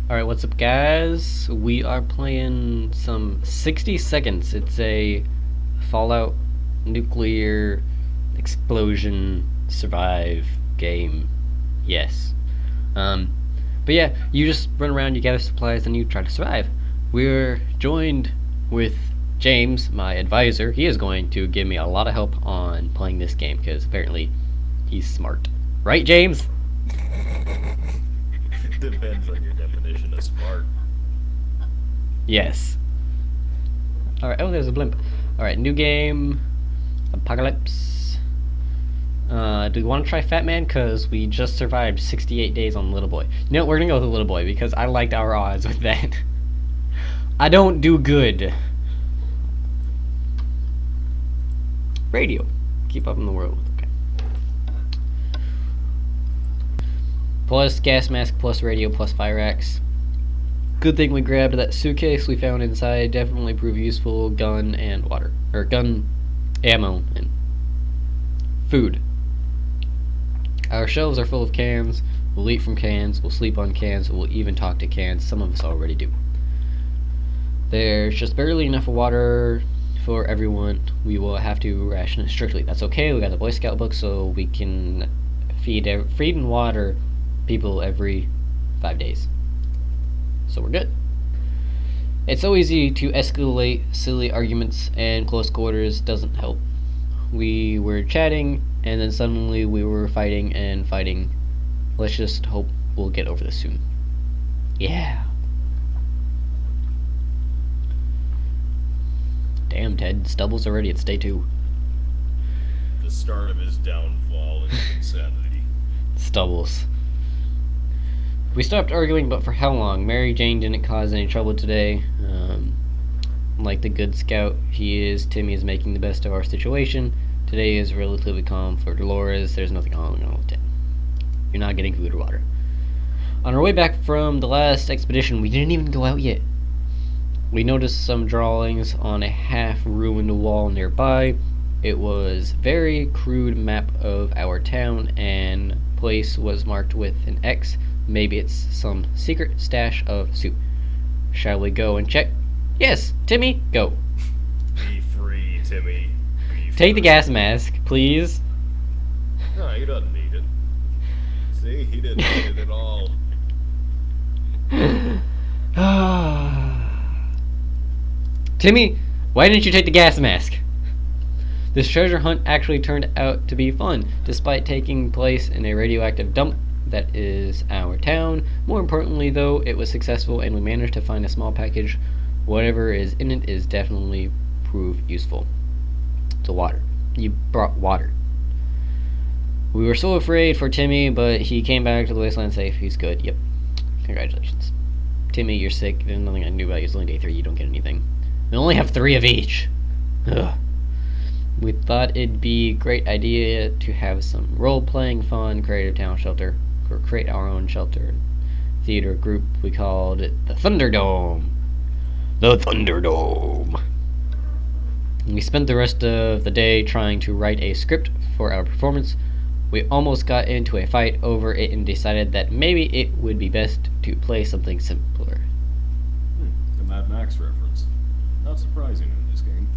Alright, what's up, guys? We are playing some 60 Seconds. It's a Fallout nuclear explosion survive game. Yes. Um, but yeah, you just run around, you gather supplies, and you try to survive. We're joined with James, my advisor. He is going to give me a lot of help on playing this game because apparently he's smart. Right, James? Depends on your definition of smart. Yes. Alright, oh, there's a blimp. Alright, new game. Apocalypse. Do we want to try Fat Man? Because we just survived 68 days on Little Boy. No, we're going to go with Little Boy because I liked our odds with that. I don't do good. Radio. Keep up in the world. Okay. Plus gas mask, plus radio, plus fire axe. Good thing we grabbed that suitcase we found inside. Definitely prove useful. Gun and water. Or gun, ammo, and food. Our shelves are full of cans. We'll eat from cans. We'll sleep on cans. We'll even talk to cans. Some of us already do. There's just barely enough water for everyone. We will have to ration it strictly. That's okay. We got the Boy Scout book, so we can feed and water people every 5 days. So we're good. It's so easy to escalate silly arguments, and close quarters doesn't help. We were chatting, and then suddenly we were fighting and fighting. Let's just hope we'll get over this soon. Yeah. Damn, Ted. Stubble's already at stay 2. The start of his downfall and insanity. Stubbles. We stopped arguing, but for how long? Mary Jane didn't cause any trouble today. Like the good scout he is, Timmy is making the best of our situation. Today is relatively calm for Dolores. There's nothing going on with Tim. You're not getting food or water. On our way back from the last expedition, we didn't even go out yet. We noticed some drawings on a half-ruined wall nearby. It was very crude map of our town, and place was marked with an X. Maybe it's some secret stash of soup. Shall we go and check? Yes, Timmy, go. Be free, Timmy. Be Take the free. gas mask, please. No, he doesn't need it. See, he didn't need it at all. Timmy, why didn't you take the gas mask? This treasure hunt actually turned out to be fun, despite taking place in a radioactive dump that is our town. More importantly, though, it was successful and we managed to find a small package. Whatever is in it is definitely prove useful. So water. You brought water. We were so afraid for Timmy, but he came back to the wasteland safe. He's good. Yep. Congratulations. Timmy, you're sick. There's nothing I can do about you. It's only day 3. You don't get anything. We only have 3 of each. Ugh. We thought it'd be a great idea to have some role-playing fun, creative town shelter, or create our own shelter theater group. We called it the Thunderdome. The Thunderdome. We spent the rest of the day trying to write a script for our performance. We almost got into a fight over it and decided that maybe it would be best to play something simpler. The Mad Max reference. Not surprising in this game.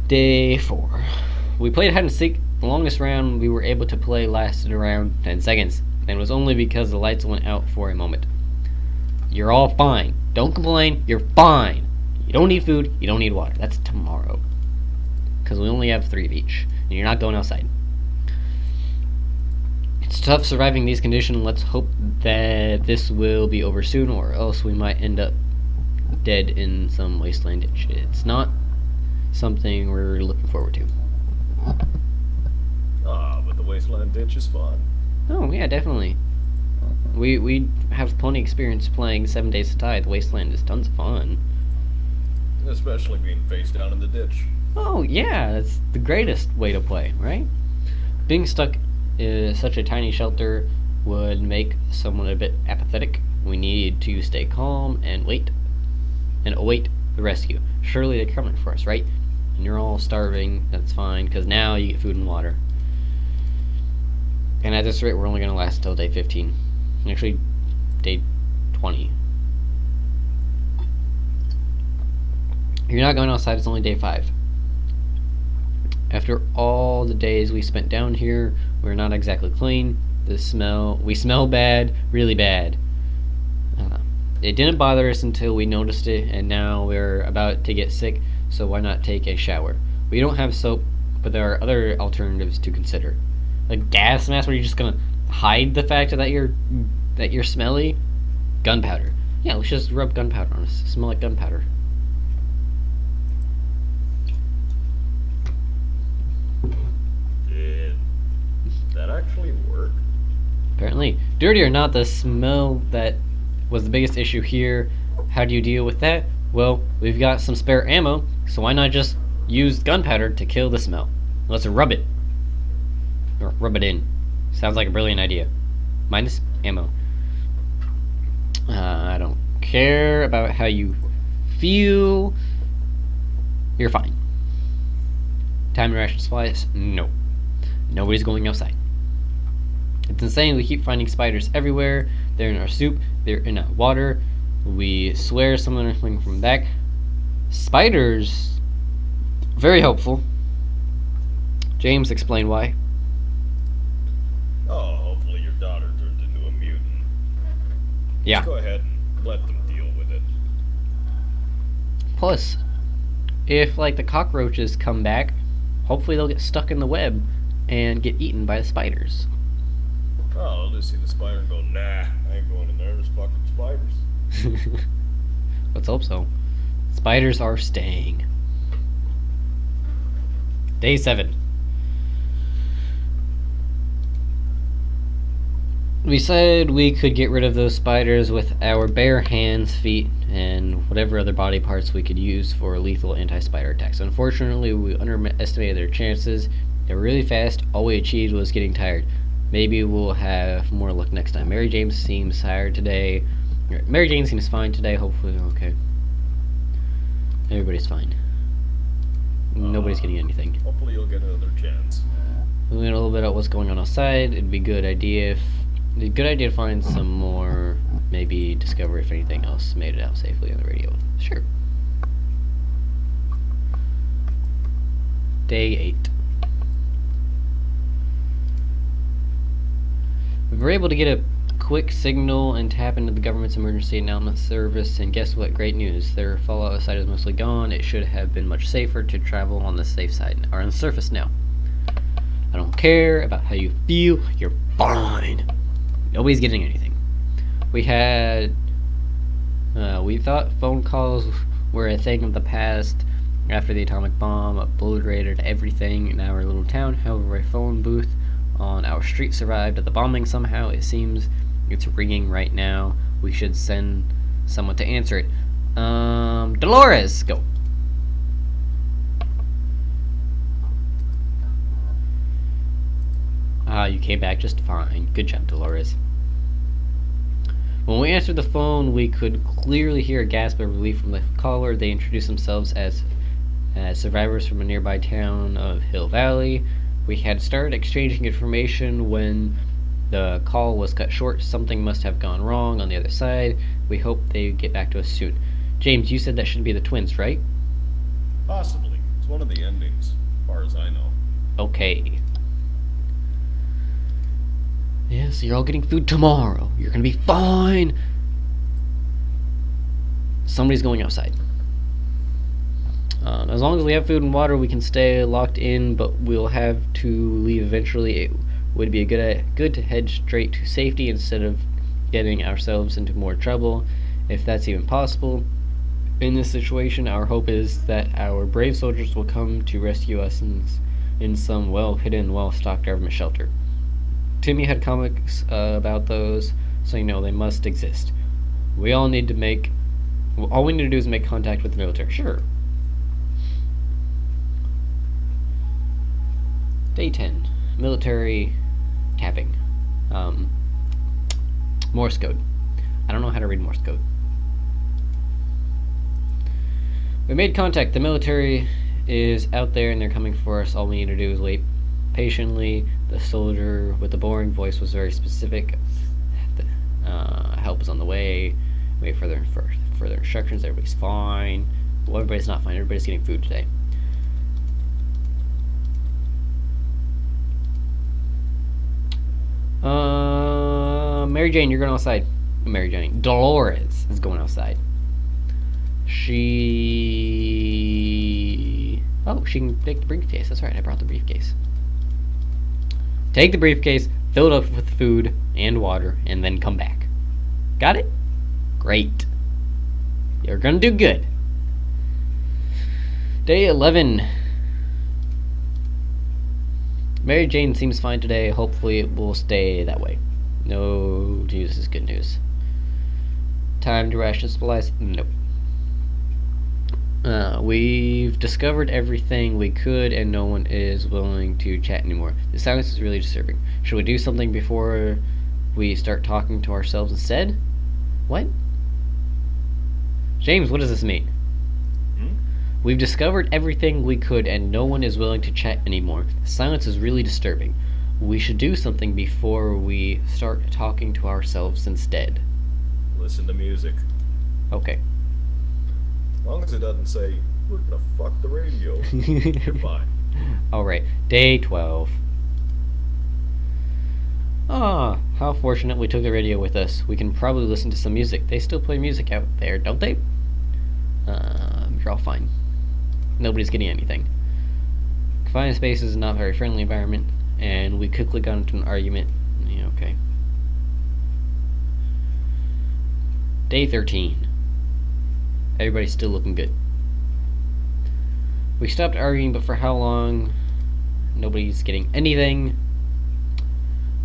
Day 4. We played hide and seek. The longest round we were able to play lasted around 10 seconds, and it was only because the lights went out for a moment. You're all fine. Don't complain. You're fine. You don't need food. You don't need water. That's tomorrow. Because we only have 3 of each, and you're not going outside. It's tough surviving these conditions. Let's hope that this will be over soon, or else we might end up dead in some wasteland ditch. It's not something we're looking forward to. But the wasteland ditch is fun. Oh yeah, definitely. We have plenty of experience playing 7 Days to Die. The wasteland is tons of fun. Especially being face down in the ditch. Oh yeah, that's the greatest way to play, right? Being stuck in such a tiny shelter would make someone a bit apathetic. We need to stay calm and wait and await the rescue. Surely they're coming for us, right? And you're all starving. That's fine, because now you get food and water. And at this rate, we're only going to last until day 15. Actually, day 20. You're not going outside, it's only day 5. After all the days we spent down here, we're not exactly clean. We smell bad, really bad. It didn't bother us until we noticed it, and now we're about to get sick, so why not take a shower? We don't have soap, but there are other alternatives to consider. A gas mask where you're just gonna hide the fact that you're smelly? Gunpowder. Yeah, let's just rub gunpowder on us. Smell like gunpowder. Did that actually work? Apparently. Dirty or not, the smell that was the biggest issue here. How do you deal with that? Well, we've got some spare ammo, so why not just use gunpowder to kill the smell? Let's rub it. Or rub it in. Sounds like a brilliant idea. Minus ammo. I don't care about how you feel. You're fine. Time to ration supplies? No. Nobody's going outside. It's insane. We keep finding spiders everywhere. They're in our soup. They're in our water. We swear some of them are coming from back. Spiders. Very helpful. James, explain why. Oh, hopefully your daughter turned into a mutant. Yeah. Just go ahead and let them deal with it. Plus, if like the cockroaches come back, hopefully they'll get stuck in the web and get eaten by the spiders. Oh, I'll just see the spider and go, nah, I ain't going in there. There's fucking spiders. Let's hope so. Spiders are staying. Day 7. We said we could get rid of those spiders with our bare hands, feet, and whatever other body parts we could use for lethal anti-spider attacks. Unfortunately, we underestimated their chances. They were really fast. All we achieved was getting tired. Maybe we'll have more luck next time. Mary Jane seems tired today. Mary Jane seems fine today. Hopefully, okay. Everybody's fine. Nobody's getting anything. Hopefully you'll get another chance. We know a little bit about what's going on outside. It'd be a good idea to find some more, maybe discover if anything else made it out safely on the radio. Sure. Day 8. We were able to get a quick signal and tap into the government's emergency announcement service, and guess what? Great news. Their fallout outside is mostly gone. It should have been much safer to travel on the safe side, or on the surface now. I don't care about how you feel. You're fine. Nobody's getting anything. We thought phone calls were a thing of the past after the atomic bomb obliterated everything in our little town. However, a phone booth on our street survived the bombing somehow. It seems it's ringing right now. We should send someone to answer it. Dolores, go. You came back just fine. Good job, Dolores. When we answered the phone, we could clearly hear a gasp of relief from the caller. They introduced themselves as survivors from a nearby town of Hill Valley. We had started exchanging information when the call was cut short. Something must have gone wrong on the other side. We hope they get back to us soon. James, you said that should be the twins, right? Possibly. It's one of the endings, as far as I know. Okay. Yeah, so you're all getting food tomorrow. You're gonna be fine. Somebody's going outside. As long as we have food and water, we can stay locked in, but we'll have to leave eventually. It would be good to head straight to safety instead of getting ourselves into more trouble, if that's even possible. In this situation, our hope is that our brave soldiers will come to rescue us in some well-hidden, well-stocked government shelter. Timmy had comics about those, so you know they must exist. All we need to do is make contact with the military. Sure. Day 10. Military tapping. Morse code. I don't know how to read Morse code. We made contact. The military is out there and they're coming for us. All we need to do is wait patiently. The soldier with the boring voice was very specific. Help is on the way. Wait for further instructions. Everybody's fine. Well, everybody's not fine. Everybody's getting food today. Mary Jane, you're going outside. Mary Jane. Dolores is going outside. Oh, she can take the briefcase. That's right, I brought the briefcase. Take the briefcase, fill it up with food and water, and then come back. Got it? Great. You're gonna do good. Day 11. Mary Jane seems fine today. Hopefully it will stay that way. No news is good news. Time to ration supplies? Nope. We've discovered everything we could and no one is willing to chat anymore. The silence is really disturbing. Should we do something before we start talking to ourselves instead? What? James, what does this mean? We've discovered everything we could and no one is willing to chat anymore. The silence is really disturbing. We should do something before we start talking to ourselves instead. Listen to music. Okay. As long as it doesn't say, we're gonna fuck the radio, you're fine. Alright, day 12. Ah, how fortunate we took the radio with us. We can probably listen to some music. They still play music out there, don't they? You're all fine. Nobody's getting anything. Confined space is not a very friendly environment, and we quickly got into an argument. Yeah, okay. Day 13. Everybody's still looking good. We stopped arguing, but for how long? Nobody's getting anything.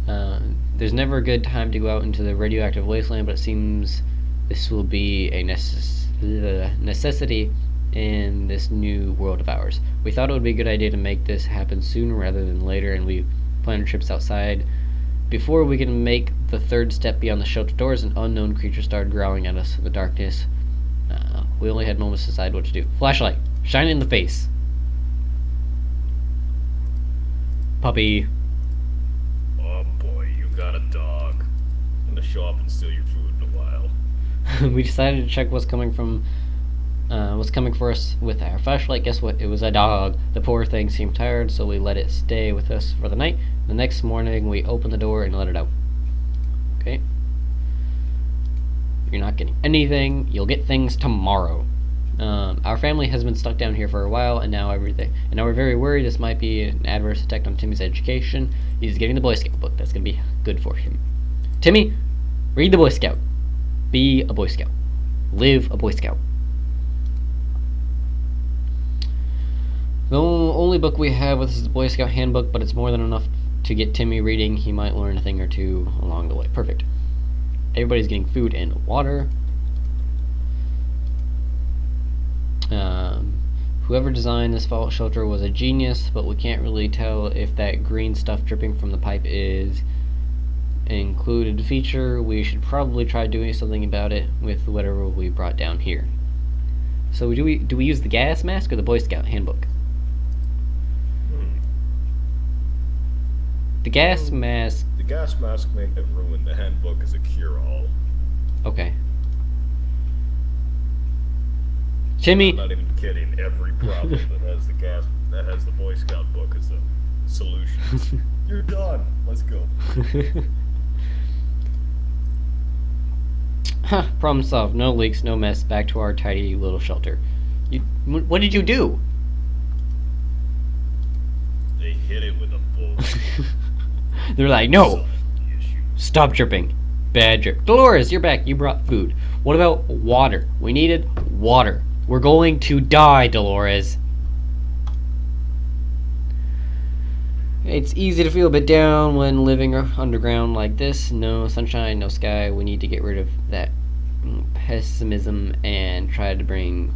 There's never a good time to go out into the radioactive wasteland, but it seems this will be a necessity in this new world of ours. We thought it would be a good idea to make this happen sooner rather than later, and we planned trips outside. Before we can make the third step beyond the shelter doors, an unknown creature started growling at us in the darkness. We only had moments to decide what to do. Flashlight! Shine it in the face! Puppy. Oh boy, you got a dog. I'm gonna show up and steal your food in a while. We decided to check what's coming for us with our flashlight. Guess what? It was a dog. The poor thing seemed tired, so we let it stay with us for the night. The next morning, we opened the door and let it out. Okay. You're not getting anything. You'll get things tomorrow. Our family has been stuck down here for a while, and now we're very worried this might be an adverse effect on Timmy's education. He's getting the Boy Scout book. That's gonna be good for him. Timmy, read the Boy Scout. Be a Boy Scout. Live a Boy Scout. The only book we have with us is the Boy Scout handbook, but it's more than enough to get Timmy reading. He might learn a thing or two along the way. Perfect. Everybody's getting food and water. Whoever designed this fallout shelter was a genius, but we can't really tell if that green stuff dripping from the pipe is an included feature. We should probably try doing something about it with whatever we brought down here. So do we use the gas mask or the Boy Scout handbook? The gas mask. The gas mask may have ruined. The handbook is a cure-all. Okay. Timmy. I'm not even kidding. Every problem that has the Boy Scout book is a solution. You're done. Let's go. Huh, problem solved. No leaks, no mess. Back to our tidy little shelter. What did you do? They hit it with a bull. They're like, no! Stop dripping. Bad drip. Dolores, you're back. You brought food. What about water? We needed water. We're going to die, Dolores. It's easy to feel a bit down when living underground like this. No sunshine, no sky. We need to get rid of that pessimism and try to bring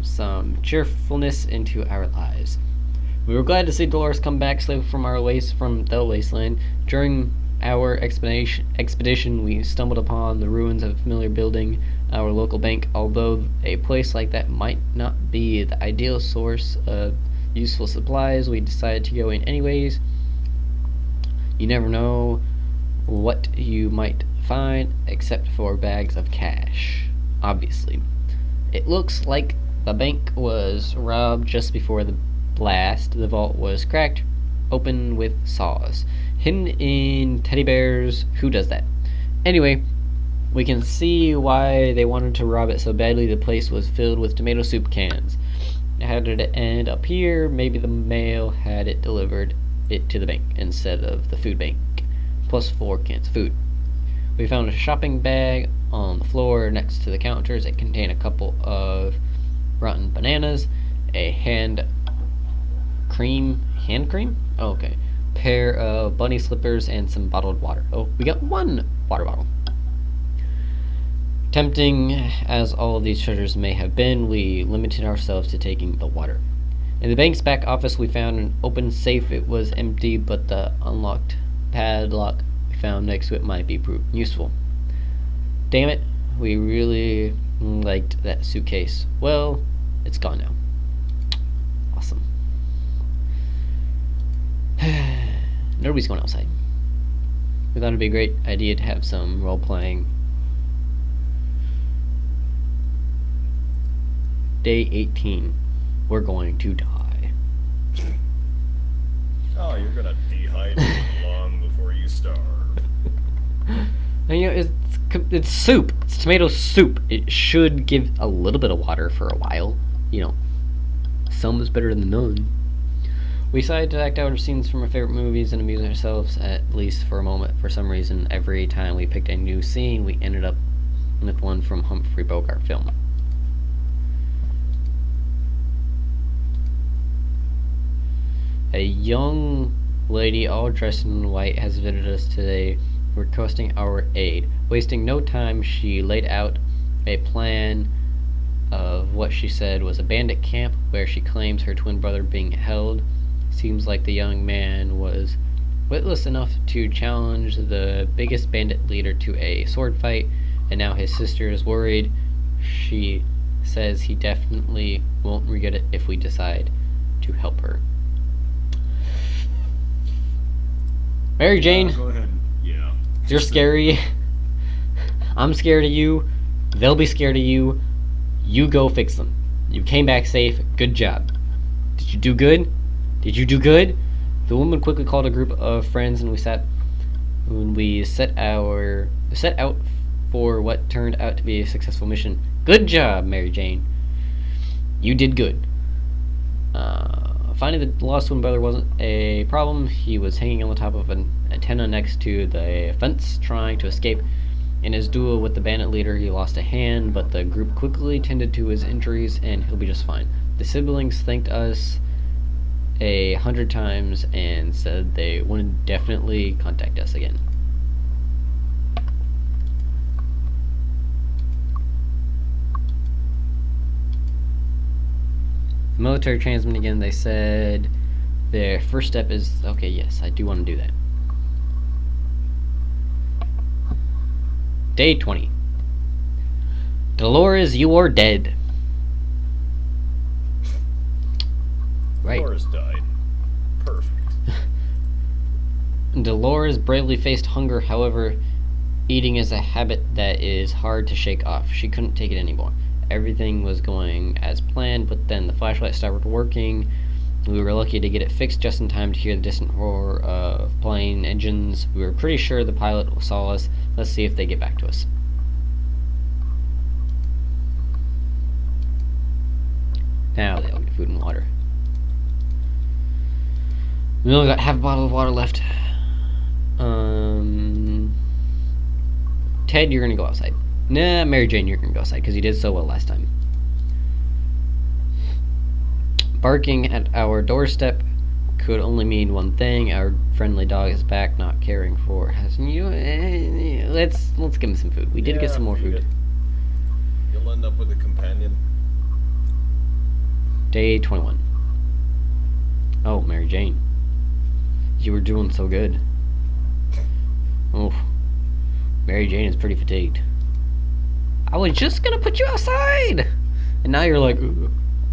some cheerfulness into our lives. We were glad to see Dolores come back safe from the wasteland. During our expedition, we stumbled upon the ruins of a familiar building, our local bank. Although a place like that might not be the ideal source of useful supplies, we decided to go in anyways. You never know what you might find except for bags of cash, obviously. It looks like the bank was robbed just before the blast. The vault was cracked open with saws. Hidden in teddy bears. Who does that? Anyway, we can see why they wanted to rob it so badly. The place was filled with tomato soup cans. How did it end up here? Maybe the mail had it delivered it to the bank instead of the food bank. Plus 4 cans of food. We found a shopping bag on the floor next to the counters. It contained a couple of rotten bananas, a hand cream? Oh, okay. Pair of bunny slippers and some bottled water. Oh, we got 1 water bottle. Tempting as all of these treasures may have been, we limited ourselves to taking the water. In the bank's back office, we found an open safe. It was empty, but the unlocked padlock we found next to it might be useful. Damn it, we really liked that suitcase. Well, it's gone now. Awesome. Nobody's going outside. We thought it'd be a great idea to have some role-playing. Day 18. We're going to die. Oh, you're gonna dehydrate long before you starve. And, you know, it's soup. It's tomato soup. It should give a little bit of water for a while. You know, some is better than none. We decided to act out our scenes from our favorite movies and amuse ourselves, at least for a moment. For some reason, every time we picked a new scene, we ended up with one from Humphrey Bogart film. A young lady all dressed in white has visited us today, requesting our aid. Wasting no time, she laid out a plan of what she said was a bandit camp where she claims her twin brother being held. Seems like the young man was witless enough to challenge the biggest bandit leader to a sword fight, and now his sister is worried. She says he definitely won't regret it if we decide to help her. Mary Jane, Go ahead. Yeah. you're scary. I'm scared of you. They'll be scared of you. You go fix them. You came back safe. Good job. Did you do good? Did you do good? The woman quickly called a group of friends, and we set out for what turned out to be a successful mission. Good job, Mary Jane. You did good. Finding the lost twin brother wasn't a problem. He was hanging on the top of an antenna next to the fence, trying to escape. In his duel with the bandit leader, he lost a hand, but the group quickly tended to his injuries, and he'll be just fine. The siblings thanked us 100 times and said they would definitely contact us again. The military transmitted again. They said their first step is okay. Yes, I do want to do that. Day 20. Dolores, you are dead. Right. Dolores died. Perfect. Dolores bravely faced hunger. However, eating is a habit that is hard to shake off. She couldn't take it anymore. Everything was going as planned, but then the flashlight stopped working. We were lucky to get it fixed just in time to hear the distant roar of plane engines. We were pretty sure the pilot saw us. Let's see if they get back to us. Now they all get food and water. We only got half a bottle of water left. Ted, you're gonna go outside. Nah, Mary Jane, you're gonna go outside because you did so well last time. Barking at our doorstep could only mean one thing: our friendly dog is back, not caring for us. Let's give him some food. We did get some more food. You'll end up with a companion. Day 21. Oh, Mary Jane, you were doing so good. Oh, Mary Jane is pretty fatigued. I was just gonna put you outside, and now you're like,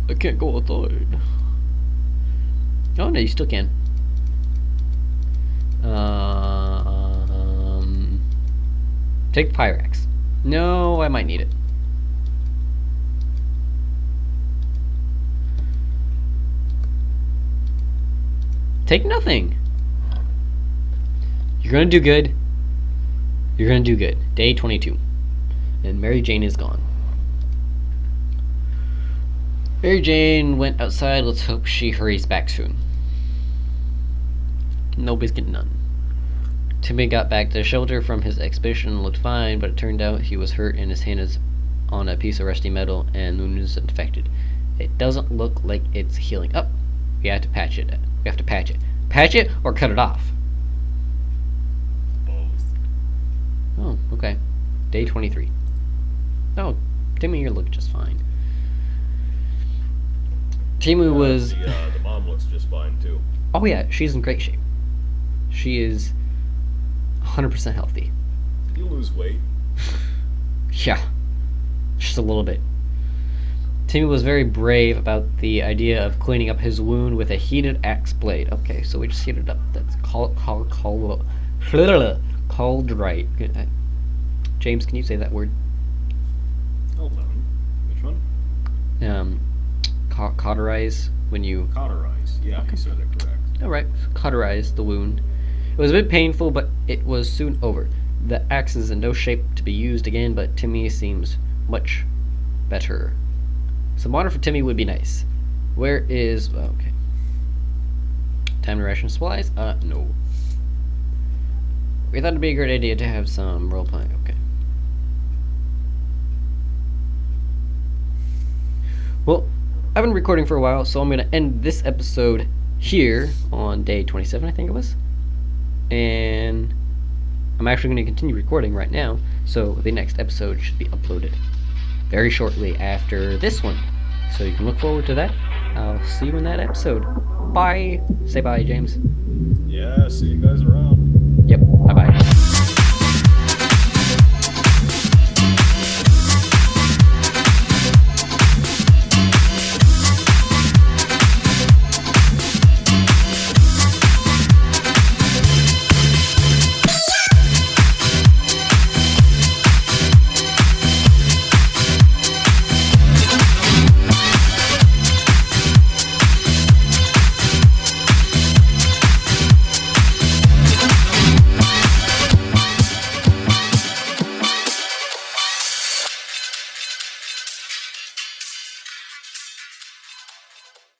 I can't go outside. Oh no, you still can. Take fire axe. No, I might need it. Take nothing. You're gonna do good. You're gonna do good. Day 22. And Mary Jane is gone. Mary Jane went outside. Let's hope she hurries back soon. Nobody's getting none. Timmy got back to the shelter from his expedition and looked fine, but it turned out he was hurt and his hand is on a piece of rusty metal and the wound is infected. It doesn't look like it's healing up. We have to patch it. We have to patch it. Patch it or cut it off. Both. Oh, okay. Day 23. Oh, Timmy, you're looking just fine. Timmy was... The mom looks just fine, too. Oh yeah, she's in great shape. She is 100% healthy. Did you lose weight? Yeah, just a little bit. Timmy was very brave about the idea of cleaning up his wound with a heated axe blade. Okay, so we just heated up. That's called right. James, can you say that word? Hold on. Which one? Cauterize when you... Cauterize. Yeah, you said it correct. Alright, cauterize the wound. It was a bit painful, but it was soon over. The axe is in no shape to be used again, but Timmy seems much better. Some water for Timmy would be nice. Where is... oh, okay. Time to ration supplies? No. We thought it'd be a great idea to have some role-playing. Okay. Well, I've been recording for a while, so I'm going to end this episode here on day 27, I think it was. And I'm actually going to continue recording right now, so the next episode should be uploaded very shortly after this one. So you can look forward to that. I'll see you in that episode. Bye. Say bye, James. Yeah, see you guys around.